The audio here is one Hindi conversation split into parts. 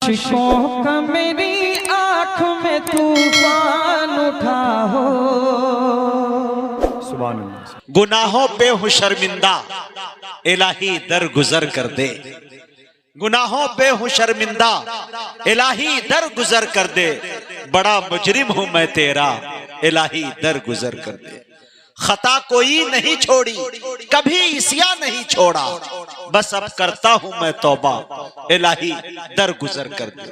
अश्कों का मेरी आँख में तूफान उठा हो। सुभान अल्लाह। गुनाहों पे हूँ शर्मिंदा, इलाही दर गुजर कर दे। गुनाहों पे हूँ शर्मिंदा, इलाही दर गुजर कर दे। बड़ा मुजरिम हूं मैं तेरा, इलाही दर गुजर कर दे। खता कोई नहीं छोड़ी, कभी इसिया नहीं छोड़ा, बस अब करता हूं मैं तौबा, इलाही दर गुजर कर दे।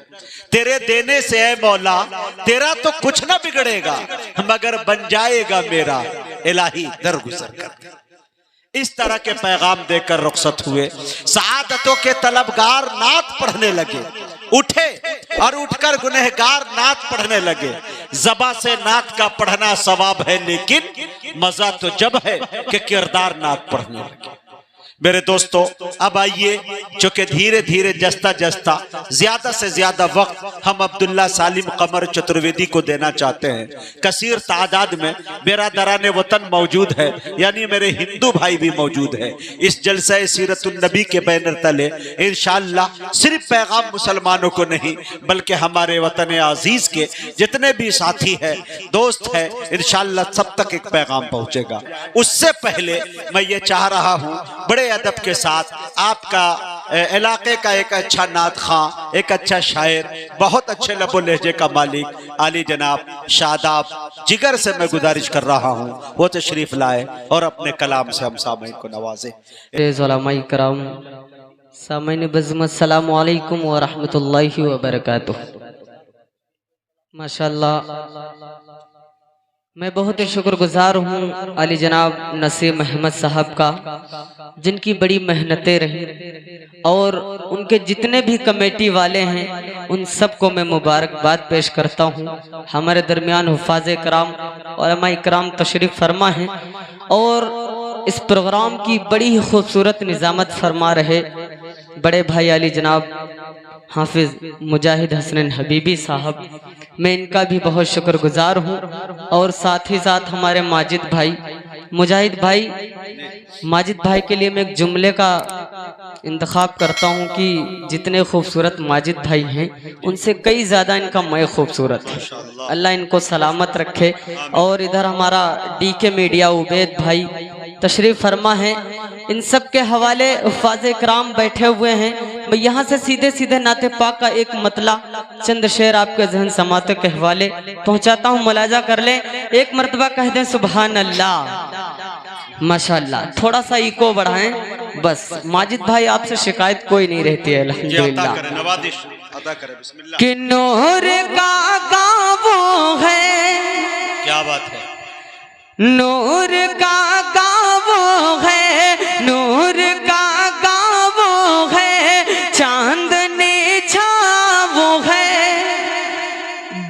तेरे देने से ऐ मौला तेरा तो कुछ ना बिगड़ेगा, मगर बन जाएगा मेरा, इलाही दर गुजर कर दे। इस तरह के पैगाम देकर रुखसत हुए। सआदतों के तलबगार नात पढ़ने लगे, उठे और उठकर गुनहगार नात पढ़ने लगे। ज़बा से नात का पढ़ना सवाब है, लेकिन मजा तो जब है कि किरदार नात पढ़ने लगे। मेरे दोस्तों, अब आइए, चूंकि धीरे धीरे जस्ता जस्ता ज्यादा से ज्यादा वक्त हम अब्दुल्ला सालिम कमर चतुर्वेदी को देना चाहते हैं। कसीर तादाद में बिरादरान वतन मौजूद है, यानी मेरे हिंदू भाई भी मौजूद है। इस जलसा सीरतुन नबी के बैनर तले इंशाअल्लाह सिर्फ पैगाम मुसलमानों को नहीं, बल्कि हमारे वतन अजीज के जितने भी साथी है, दोस्त है, इंशाअल्लाह सब तक एक पैगाम पहुंचेगा। उससे पहले मैं ये चाह रहा हूं बड़े अदब के साथ आपका इलाके का एक अच्छा नात खां, एक अच्छा शायर, बहुत अच्छे लबो लहजे का मालिक आली जनाब शादाब जिगर से मैं गुजारिश कर रहा हूं वो तशरीफ लाए और अपने कलाम से हम सामईन को नवाजे। सामईन बज़्म अस्सलामु अलैकुम व रहमतुल्लाहि व बरकातुहू। माशाअल्लाह, मैं बहुत ही शुक्रगुजार हूँ अली जनाब नसीम अहमद साहब का, जिनकी बड़ी मेहनतें रही, और उनके जितने भी कमेटी वाले हैं उन सबको मैं मुबारकबाद पेश करता हूँ। हमारे दरमियान हुफ़ाज़ कराम उलमा इकराम तशरीफ़ फरमा हैं और इस प्रोग्राम की बड़ी ही खूबसूरत निज़ामत फरमा रहे बड़े भाई अली जनाब हाफिज मुजाहिद हसनैन हबीबी साहब। मैं इनका भी बहुत शुक्रगुजार हूँ, और साथ ही साथ हमारे माजिद भाई मुजाहिद भाई, माजिद भाई के लिए मैं एक जुमले का इंतखाब करता हूँ कि जितने खूबसूरत माजिद भाई हैं उनसे कई ज़्यादा इनका मैं खूबसूरत है। अल्लाह इनको सलामत रखे। और इधर हमारा डीके मीडिया उबैद भाई तशरीफ़ फरमा है, इन सब के हवाले हुफ़ाज़ इकराम बैठे हुए हैं। मैं यहाँ से सीधे सीधे नाते पाक का एक मतला चंद शेर आपके जहन समाते के हवाले पहुँचाता हूँ, मुलाजा कर लें। एक मरतबा कह दें सुबहान अल्लाह, माशाअल्लाह। थोड़ा सा इको बढ़ाएं बस। माजिद भाई आपसे शिकायत कोई नहीं रहती है अल्हम्दुलिल्लाह। कि नूर का गावो है, क्या बात है, नूर का गावो है, नूर का गावो है, चांदनी छावो है,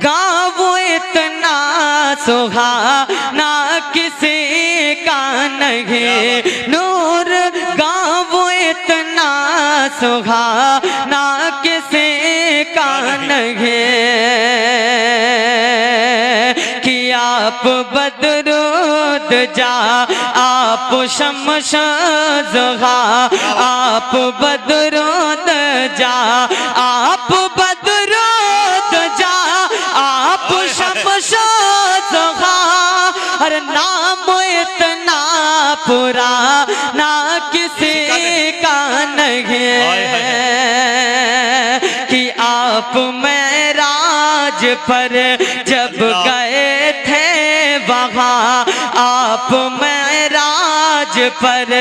गावो इतना सुहाना किसी का नहीं, नूर गावो इतना सुहाना किसी का नहीं, कि आप बदरूद जा आप शम्स ज़ुहा, आप बदरूद जा आप बदरूद जा आप शम्स ज़ुहा, और नाम इतना पुराना किसी का नहीं कि आप मेराज पर जब गए थे वहाँ, आप मेराज पर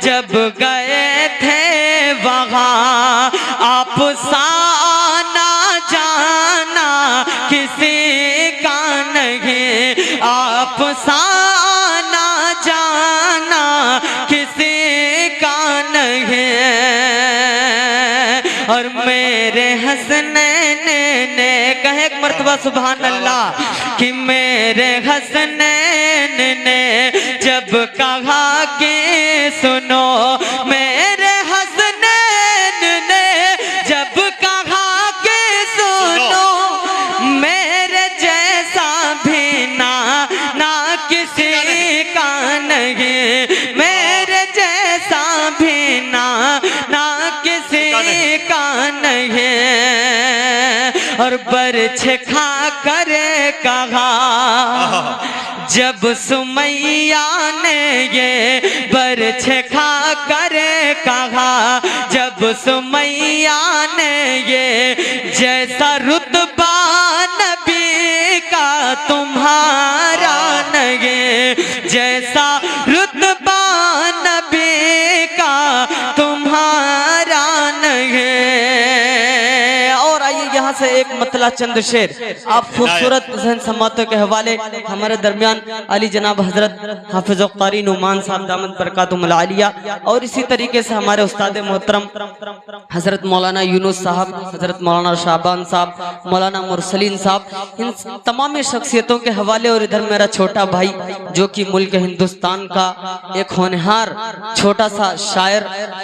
जब गए थे वहाँ, आप साना जाना किसी का नहीं, आप साना जाना किसी का नहीं। और मेरे हसनैन ने कहे एक मर्तबा सुभान अल्लाह, कि मेरे हसनैन ने जब कहा कि सुनो, मेरे हसनैन ने जब कहा कि सुनो, मेरे जैसा भी ना किसी का नहीं, मेरे जैसा भी ना किसी का नहीं। और बरछे खा करे कहा जब सुमैया ने ये बरछे खा करे कहा जब सुमैया ने ये जैसा रुतबा नबी का तुम्हारा नहीं जैसा रुतबा नबी का तुम्हारा नहीं। और आइए यहाँ से एक मतला चंद शेर आप खूबसूरत जहन समातों के हवाले हमारे दरमियान अली जनाब हजरत हाफिज कारी नुमान साहब दामद बरकातुहुल आलिया और इसी तरीके से हमारे उस्ताद मोहतरम हजरत मौलाना यूनुस साहब, हजरत मौलाना शाबान साहब, मौलाना मुरसलीन साहब, इन तमाम शख्सियतों के हवाले और इधर मेरा छोटा भाई जो कि मुल्क हिंदुस्तान का एक होनहार छोटा सा शायर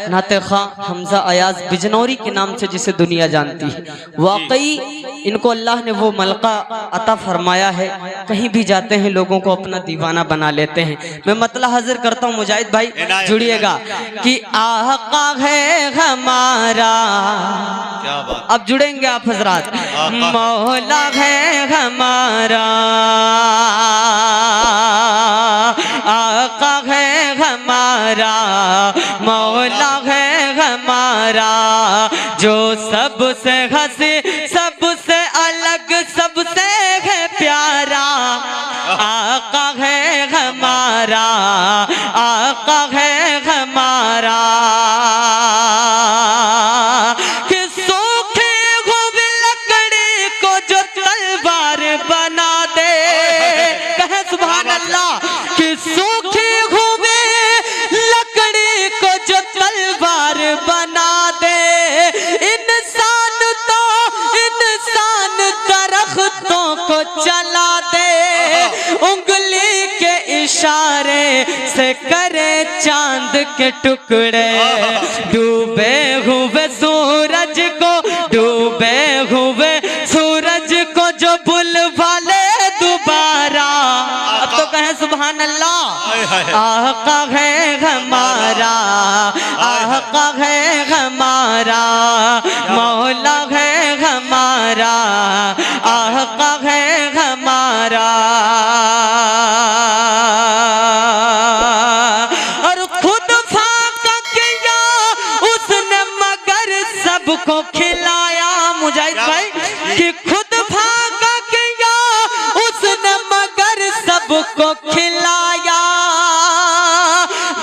नाते ख़ां हमजा अयाज बिजनौरी के नाम से जिसे दुनिया जानती है। वाकई इनको अल्लाह ने वो मलका अता फरमाया है, कहीं भी जाते हैं लोगों को अपना दीवाना बना लेते हैं। मैं मतला हाजिर करता हूँ मुजाहिद भाई, जुड़िएगा कि आका है हमारा, अब जुड़ेंगे आप हजरात, मौला है हमारा, आका है हमारा, मौला है हमारा, जो सबसे हंसी सबसे अलग सबसे है प्यारा, आका है हमारा, आका है हमारा। कि सूखे हुए लकड़ी को जो तलवार बना दे, कहे सुभान अल्लाह, कि सूखे हुए लकड़ी को जो तलवार बना दे, इंसान दरख्तों को चला दे, उंगली के इशारे से करे चांद के टुकड़े, डूबे हुए सूरज को, डूबे हुए सूरज को जो बुलवा ले दोबारा, अब तो कहें सुभान अल्लाह। आका है हमारा, आका है हमारा, मौला है हमारा, आका है हमारा। और खुद फाका किया उसने मगर सबको खिलाया, मुजाहिद भाई, कि खुद फाका किया उसने मगर सबको खिलाया,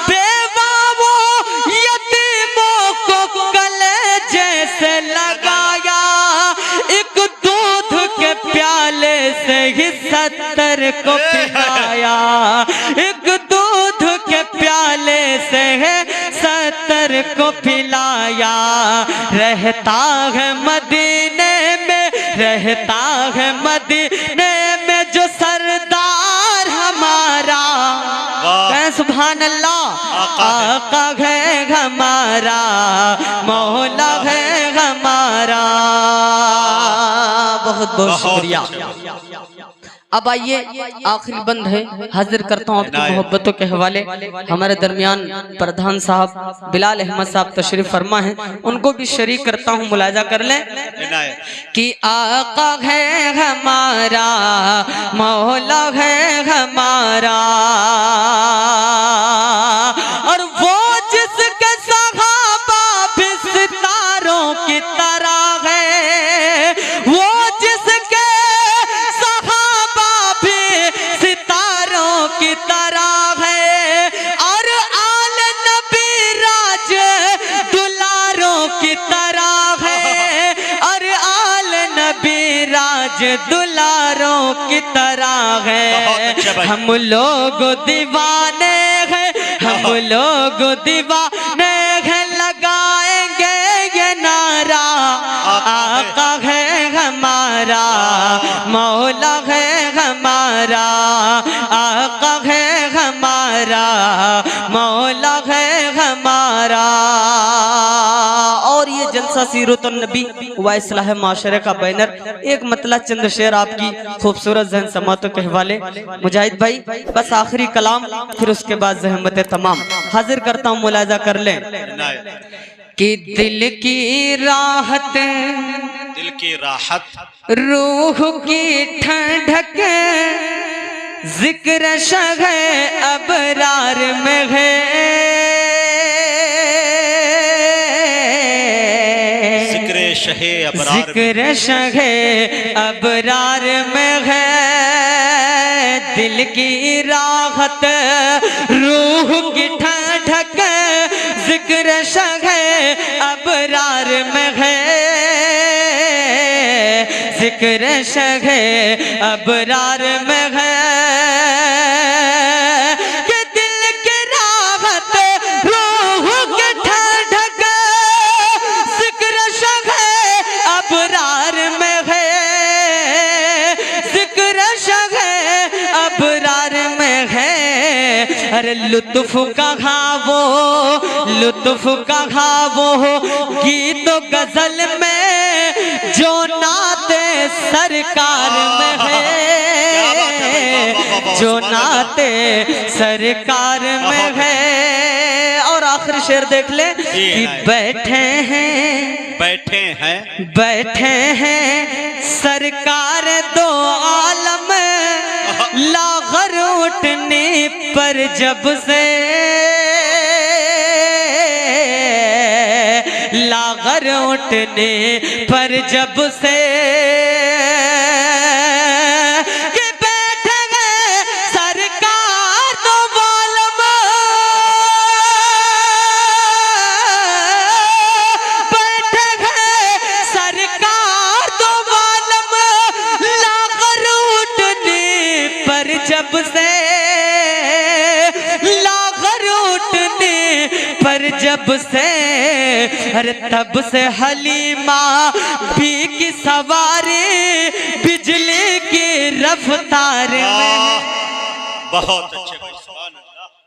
बेवा वो यतीमों को गले जैसे लगाया, एक दूध के प्याले से ही 70 को पिलाया, एक दूध के प्याले से है 70 को पिलाया, रहता है मदीने में, रहता है मदीने में जो सरदार हमारा, कहें सुभान अल्लाह। आका है हमारा, मौला है हमारा। बहुत बहुत शुक्रिया। अब आइए आखिरी बंद है, हाजिर करता हूँ अपनी मोहब्बतों के हवाले हमारे दरमियान प्रधान साहब बिलाल अहमद साहब तशरीफ फरमा है, उनको भी शरीक करता हूँ, मुलाजा कर लें कि आका है हमारा, मौला है हमारा, और वो जिसके सहाबा भी सितारों की तरह है, वो जिसके सहाबा भी सितारों की तरह है, और आल नबी राज दुलारों की तरह है, और आल नबी राज दुलारों की तरह है। हम लोग दीवाने हैं, हम लोग दीवाने हैं, लगाएंगे ये नारा, आका है हमारा, मौला है हमारा, आका है हमारा, मौला है हमारा। और ये जलसा सीरत नबी व इस्लाह माशरे का बैनर, एक मतला चंद शेर आपकी खूबसूरत जहन समातों के हवाले, मुजाहिद भाई बस आखिरी कलाम, फिर उसके बाद जहमत तमाम हाजिर करता हूँ, मुलाजा कर लें कि दिल की राहत, दिल की राहत, रूह की ठंडक, जिक्र शगे अबरार में है। जिक्र शहे अबरार, जिक्र शगे अबरार में है। दिल की राहत, रूह की ठंडक, जिक्र शगे अबरार में है। जिक्र शगे अबरार में है। कि दिल की राहत, रूह की ठंडक, जिक्र शगे अबरार में है। जिक्र शगे अबरार में है। अरे लुत्फ कहाँ वो, लुत्फ कहाँ वो गीत गजल में जो नाते सरकार में है, जो नाते सरकार में है। और आखिरी शेर देख ले कि बैठे हैं, बैठे हैं, बैठे हैं सरकार दो आलम, लागर उठने पर जब से, लागर उठने पर जब से, कि बैठे हैं सरकार दो आलम, बैठे हैं सरकार दो आलम, लागर उठने पर जब से, लागर उठने पर जब से। अरे तब से हलीमा भी की सवारी बिजली की रफ्तार में। बहुत अच्छे भाई।